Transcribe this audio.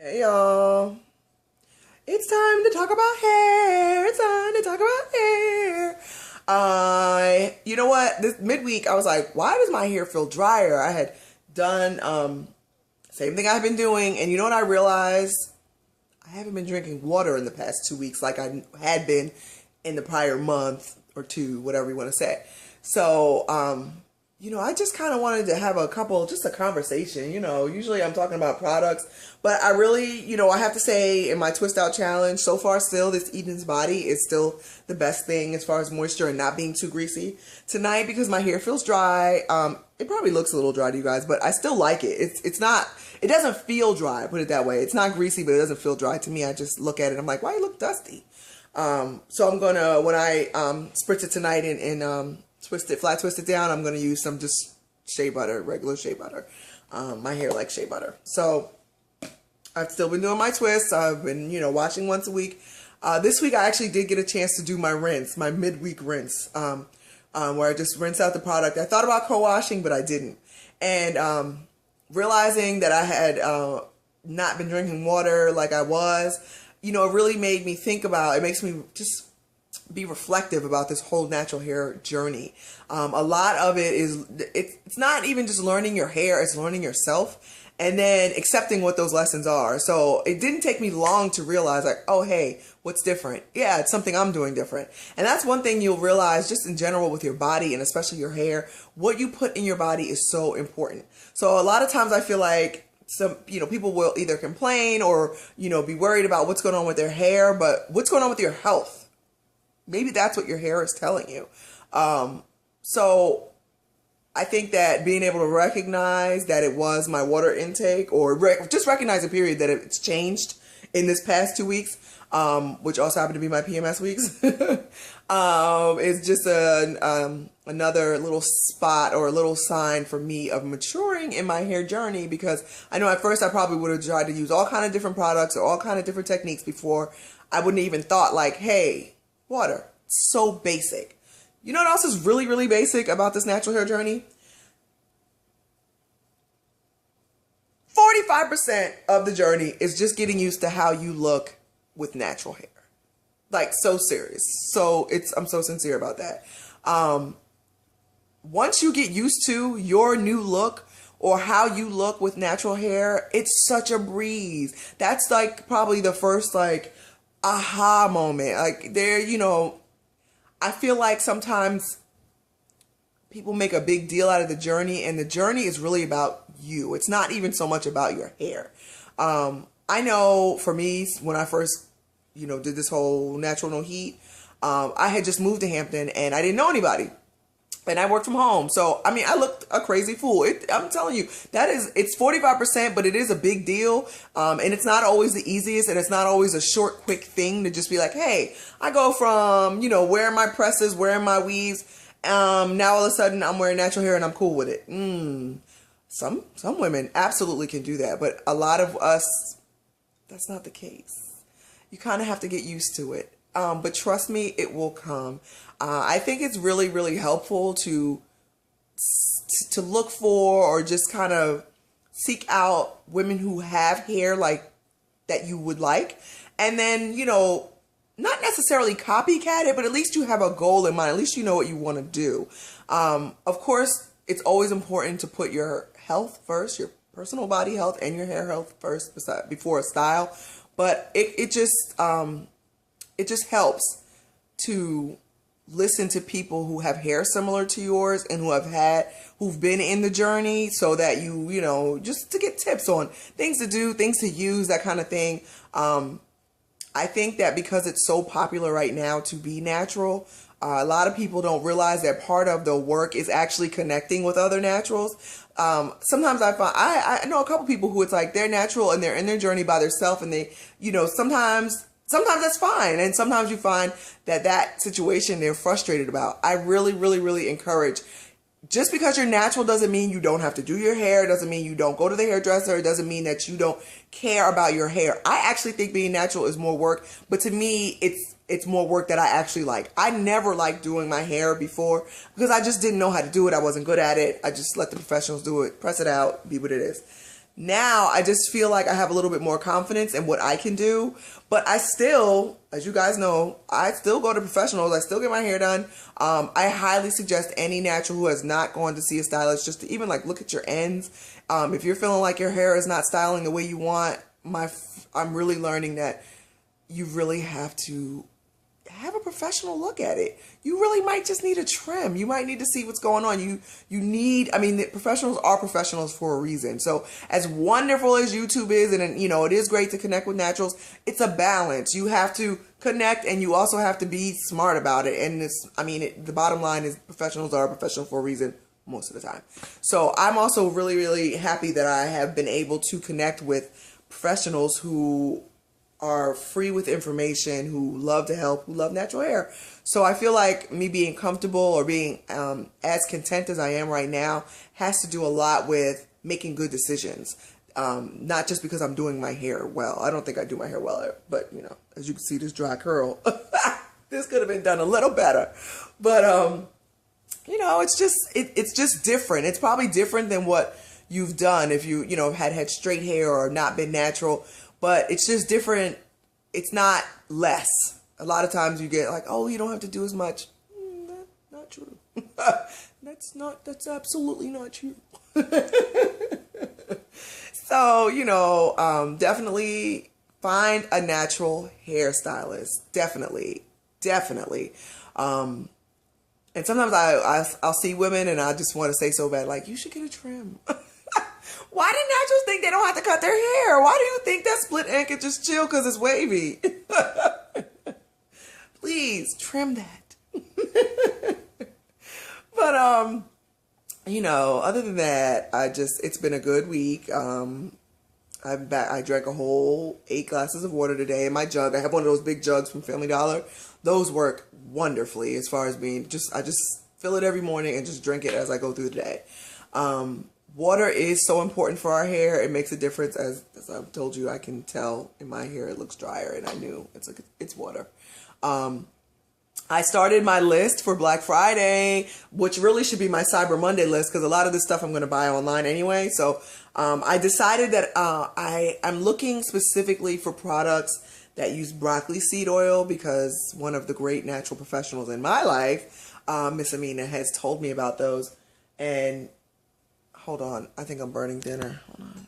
Hey y'all, it's time to talk about hair. It's time to talk about hair. You know what? This midweek, I was like, why does my hair feel drier? I had done same thing I've been doing, and you know what I realized? I haven't been drinking water in the past 2 weeks like I had been in the prior month or two, whatever you want to say. So, I just kind of wanted to have just a conversation. Usually I'm talking about products, but I really, I have to say in my Twist Out Challenge, so far still, this Eden's Body is still the best thing as far as moisture and not being too greasy. Tonight, because my hair feels dry, it probably looks a little dry to you guys, but I still like it. It doesn't feel dry, put it that way. It's not greasy, but it doesn't feel dry to me. I just look at it, I'm like, why you look dusty? So I'm gonna, when I spritz it tonight and flat twist it down, I'm gonna use some just shea butter, regular shea butter. My hair likes shea butter. So I've still been doing my twists. I've been, washing once a week. This week I actually did get a chance to do my rinse, my midweek rinse, where I just rinse out the product. I thought about co-washing, but I didn't. And realizing that I had not been drinking water like I was, it really made me think about, it makes me just be reflective about this whole natural hair journey. A lot of it is, it's not even just learning your hair, it's learning yourself and then accepting what those lessons are. So it didn't take me long to realize like, oh, hey, what's different? Yeah, it's something I'm doing different. And that's one thing you'll realize just in general with your body and especially your hair, what you put in your body is so important. So a lot of times I feel like people will either complain or, be worried about what's going on with their hair, but what's going on with your health? Maybe that's what your hair is telling you. So I think that being able to recognize that it was my water intake or just recognize a period that it's changed in this past 2 weeks, which also happened to be my PMS weeks, is just another little spot or a little sign for me of maturing in my hair journey, because I know at first I probably would have tried to use all kind of different products or all kind of different techniques before. I wouldn't even thought like, hey, water, so basic. You know what else is really, really basic about this natural hair journey? 45% of the journey is just getting used to how you look with natural hair. Like, so serious. I'm so sincere about that. Once you get used to your new look or how you look with natural hair, it's such a breeze. That's like probably the first like aha moment. Like I feel like sometimes people make a big deal out of the journey, and the journey is really about you. It's not even so much about your hair. I know for me, when I first, did this whole natural no heat, I had just moved to Hampton and I didn't know anybody. And I worked from home. So, I looked a crazy fool. I'm telling you, it's 45%, but it is a big deal. And it's not always the easiest, and it's not always a short, quick thing to just be like, hey, I go from, wearing my presses, wearing my weaves. Now all of a sudden I'm wearing natural hair and I'm cool with it. Some women absolutely can do that, but a lot of us, that's not the case. You kind of have to get used to it. But trust me, it will come. I think it's really, really helpful to look for or just kind of seek out women who have hair like that you would like. And then, not necessarily copycat it, but at least you have a goal in mind. At least you know what you want to do. Of course, it's always important to put your health first, your personal body health and your hair health first before a style. But it just helps to listen to people who have hair similar to yours and who've been in the journey, so that just to get tips on things to do, things to use, that kind of thing. I think that because it's so popular right now to be natural, a lot of people don't realize that part of the work is actually connecting with other naturals. Sometimes I find, I know a couple people who it's like they're natural and they're in their journey by themselves, and they, sometimes that's fine. And sometimes you find that situation they're frustrated about. I really, really, really encourage, just because you're natural doesn't mean you don't have to do your hair. It doesn't mean you don't go to the hairdresser. It doesn't mean that you don't care about your hair. I actually think being natural is more work, but to me, it's more work that I actually like. I never liked doing my hair before because I just didn't know how to do it. I wasn't good at it. I just let the professionals do it, press it out, be what it is. Now I just feel like I have a little bit more confidence in what I can do. But I still, as you guys know, I still go to professionals. I still get my hair done. I highly suggest any natural who has not gone to see a stylist just to even like look at your ends. If you're feeling like your hair is not styling the way you want, I'm really learning that you really have to have a professional look at it. You really might just need a trim. You might need to see what's going on. You need, I mean, the professionals are professionals for a reason. So as wonderful as YouTube is, and you know, it is great to connect with naturals, it's a balance. You have to connect and you also have to be smart about it. And the bottom line is professionals are professional for a reason most of the time. So I'm also really, really happy that I have been able to connect with professionals who are free with information, who love to help, who love natural hair. So I feel like me being comfortable or being as content as I am right now has to do a lot with making good decisions. Not just because I'm doing my hair well. I don't think I do my hair well, but you know, as you can see, this dry curl, this could have been done a little better. But you know, it's just different. It's probably different than what you've done if you know had straight hair or not been natural. But it's just different. It's not less. A lot of times you get like, oh, you don't have to do as much. That's not true. That's absolutely not true. So, you know, definitely find a natural hairstylist. Definitely. And sometimes I'll see women and I just want to say so bad, like, you should get a trim. Why do naturals think they don't have to cut their hair? Why do you think that split end can just chill because it's wavy? Please trim that. But you know, other than that, it's been a good week. I drank a whole 8 glasses of water today in my jug. I have one of those big jugs from Family Dollar. Those work wonderfully as far as being I just fill it every morning and just drink it as I go through the day. Water is so important for our hair. It makes a difference. As I've told you, I can tell in my hair it looks drier, and I knew it's water. I started my list for Black Friday, which really should be my Cyber Monday list because a lot of this stuff I'm going to buy online anyway. So I decided that I'm looking specifically for products that use broccoli seed oil because one of the great natural professionals in my life, Miss Amina, has told me about those. And hold on, I think I'm burning dinner. Hold on.